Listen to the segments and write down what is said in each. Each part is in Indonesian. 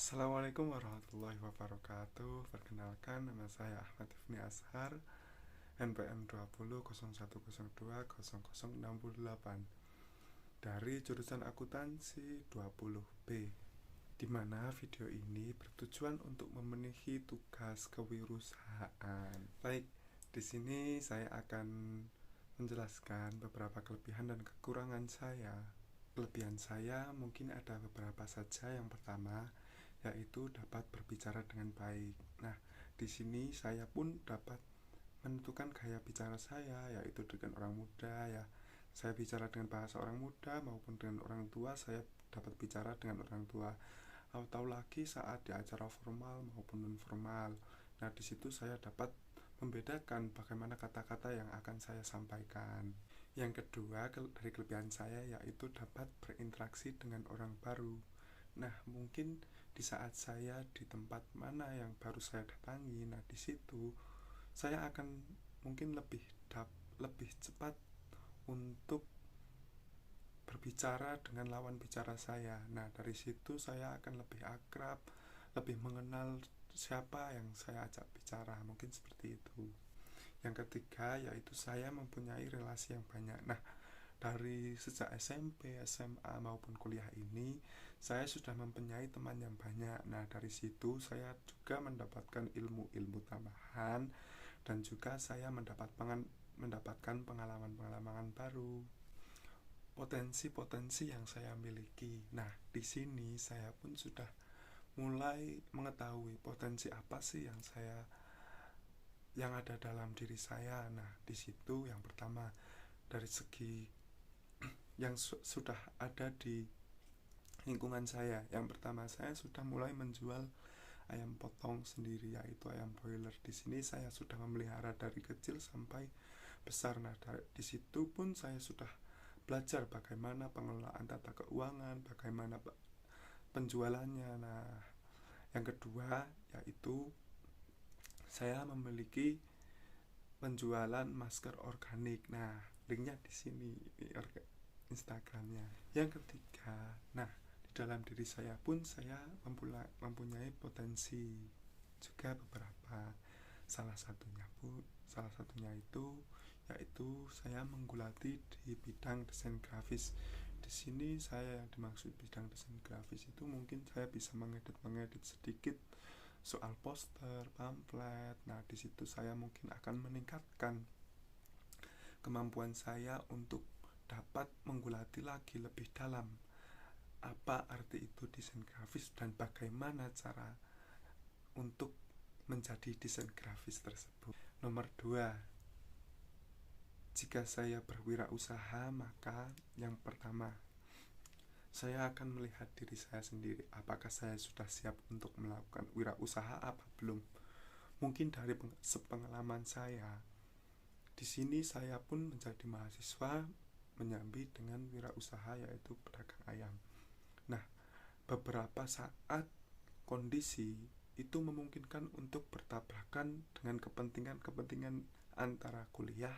Assalamualaikum warahmatullahi wabarakatuh. Perkenalkan, nama saya Ahmad Ifni Ashar, NPM 2001020068 dari jurusan akuntansi 20B, di mana video ini bertujuan untuk memenuhi tugas kewirausahaan. Baik, di sini saya akan menjelaskan beberapa kelebihan dan kekurangan saya. Kelebihan saya mungkin ada beberapa saja. Yang pertama, yaitu dapat berbicara dengan baik. Nah, di sini saya pun dapat menentukan gaya bicara saya, yaitu dengan orang muda ya. Saya bicara dengan bahasa orang muda maupun dengan orang tua, saya dapat bicara dengan orang tua. Atau lagi saat di acara formal maupun non formal. Nah, di situ saya dapat membedakan bagaimana kata-kata yang akan saya sampaikan. Yang kedua, dari kelebihan saya yaitu dapat berinteraksi dengan orang baru. Nah, mungkin di saat saya di tempat mana yang baru saya datangi, nah di situ saya akan mungkin lebih cepat untuk berbicara dengan lawan bicara saya. Nah, dari situ saya akan lebih akrab, lebih mengenal siapa yang saya ajak bicara, mungkin seperti itu. Yang ketiga, yaitu saya mempunyai relasi yang banyak. Nah, dari sejak SMP, SMA maupun kuliah ini, saya sudah mempunyai teman yang banyak. Nah, dari situ saya juga mendapatkan ilmu-ilmu tambahan, dan juga saya mendapatkan pengalaman-pengalaman baru, potensi-potensi yang saya miliki. Nah, di sini saya pun sudah mulai mengetahui potensi apa sih yang ada dalam diri saya. Nah, di situ yang pertama, dari segi yang sudah ada di lingkungan saya. Yang pertama, saya sudah mulai menjual ayam potong sendiri, yaitu ayam broiler. Di sini saya sudah memelihara dari kecil sampai besar. Nah, di situ pun saya sudah belajar bagaimana pengelolaan tata keuangan, bagaimana penjualannya. Nah, yang kedua yaitu saya memiliki penjualan masker organik. Nah, linknya di sini, ini Instagramnya. Yang ketiga, nah, di dalam diri saya pun saya mempunyai potensi juga beberapa. Salah satunya itu yaitu saya menggulati di bidang desain grafis. Di sini saya yang dimaksud bidang desain grafis itu mungkin saya bisa mengedit sedikit soal poster, pamflet. Nah, di situ saya mungkin akan meningkatkan kemampuan saya untuk dapat menggulati lagi lebih dalam apa arti itu desain grafis dan bagaimana cara untuk menjadi desain grafis tersebut. Nomor 2, jika saya berwirausaha, maka yang pertama, saya akan melihat diri saya sendiri, apakah saya sudah siap untuk melakukan wirausaha apa belum. Mungkin dari sepengalaman saya, di sini saya pun menjadi mahasiswa menyambi dengan wirausaha, yaitu pedagang ayam. Nah, beberapa saat kondisi itu memungkinkan untuk bertabrakan dengan kepentingan antara kuliah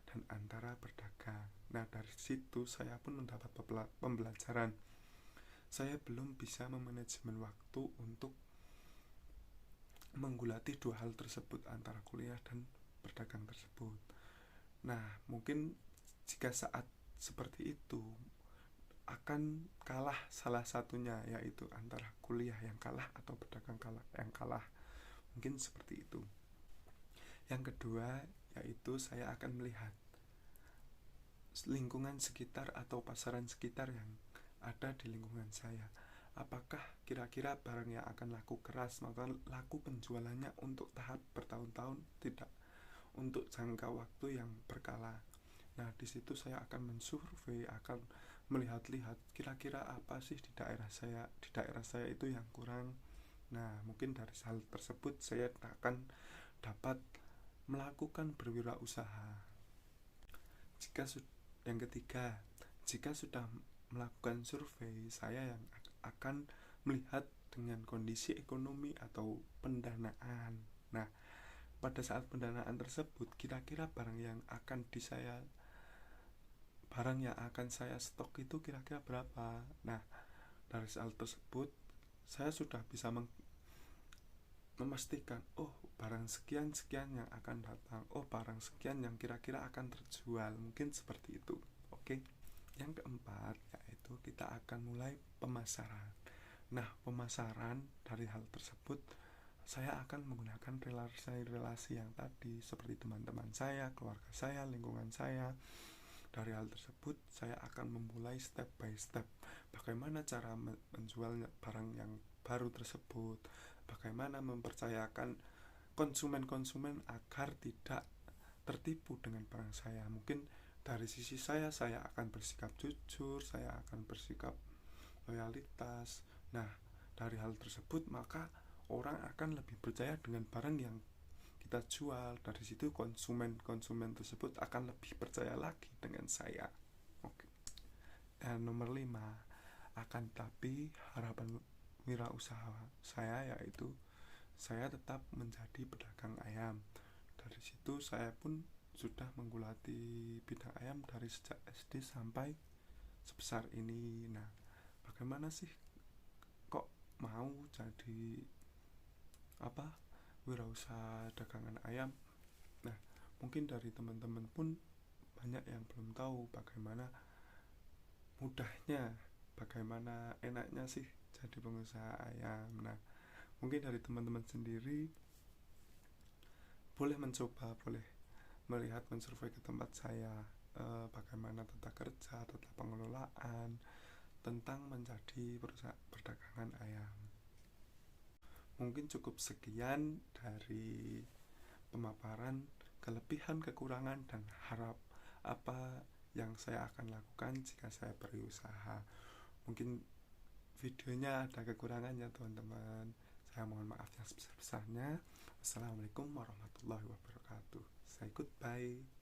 dan antara berdagang. Nah, dari situ saya pun mendapat pembelajaran. Saya belum bisa memanajemen waktu untuk menggulati dua hal tersebut, antara kuliah dan berdagang tersebut. Nah, mungkin jika saat seperti itu akan kalah salah satunya, yaitu antara kuliah yang kalah atau berdagang yang kalah. Mungkin seperti itu. Yang kedua, yaitu saya akan melihat lingkungan sekitar atau pasaran sekitar yang ada di lingkungan saya. Apakah kira-kira barang yang akan laku keras, maka laku penjualannya untuk tahap bertahun-tahun, tidak untuk jangka waktu yang berkala. Nah, di situ saya akan mensurvei, akan melihat-lihat kira-kira apa sih di daerah saya itu yang kurang. Nah, mungkin dari hal tersebut saya akan dapat melakukan berwirausaha. Yang ketiga, jika sudah melakukan survei, saya yang akan melihat dengan kondisi ekonomi atau pendanaan. Nah, pada saat pendanaan tersebut, kira-kira barang yang akan saya stok itu kira-kira berapa. Nah, dari hal tersebut saya sudah bisa memastikan, oh barang sekian-sekian yang akan datang, oh barang sekian yang kira-kira akan terjual, mungkin seperti itu. Oke. Yang keempat yaitu kita akan mulai pemasaran. Nah, pemasaran dari hal tersebut saya akan menggunakan relasi-relasi yang tadi, seperti teman-teman saya, keluarga saya, lingkungan saya. Dari hal tersebut saya akan memulai step by step bagaimana cara menjual barang yang baru tersebut, bagaimana mempercayakan konsumen-konsumen agar tidak tertipu dengan barang saya. Mungkin dari sisi saya akan bersikap jujur, saya akan bersikap loyalitas. Nah, dari hal tersebut maka orang akan lebih percaya dengan barang yang kita jual. Dari situ konsumen tersebut akan lebih percaya lagi dengan saya. Oke. Dan nomor 5, akan tapi harapan wirausaha saya yaitu saya tetap menjadi pedagang ayam. Dari situ saya pun sudah menggulati bidang ayam dari sejak SD sampai sebesar ini. Nah, bagaimana sih kok mau jadi wirausaha dagangan ayam? Nah, mungkin dari teman-teman pun banyak yang belum tahu bagaimana mudahnya, bagaimana enaknya sih jadi pengusaha ayam. Nah, mungkin dari teman-teman sendiri boleh mencoba, boleh melihat, mensurvei ke tempat saya, bagaimana tata kerja, tata pengelolaan tentang menjadi perdagangan ayam. Mungkin cukup sekian dari pemaparan kelebihan, kekurangan, dan harap apa yang saya akan lakukan jika saya berusaha. Mungkin videonya ada kekurangannya teman-teman, saya mohon maaf yang sebesar-besarnya. Assalamualaikum warahmatullahi wabarakatuh. Say goodbye.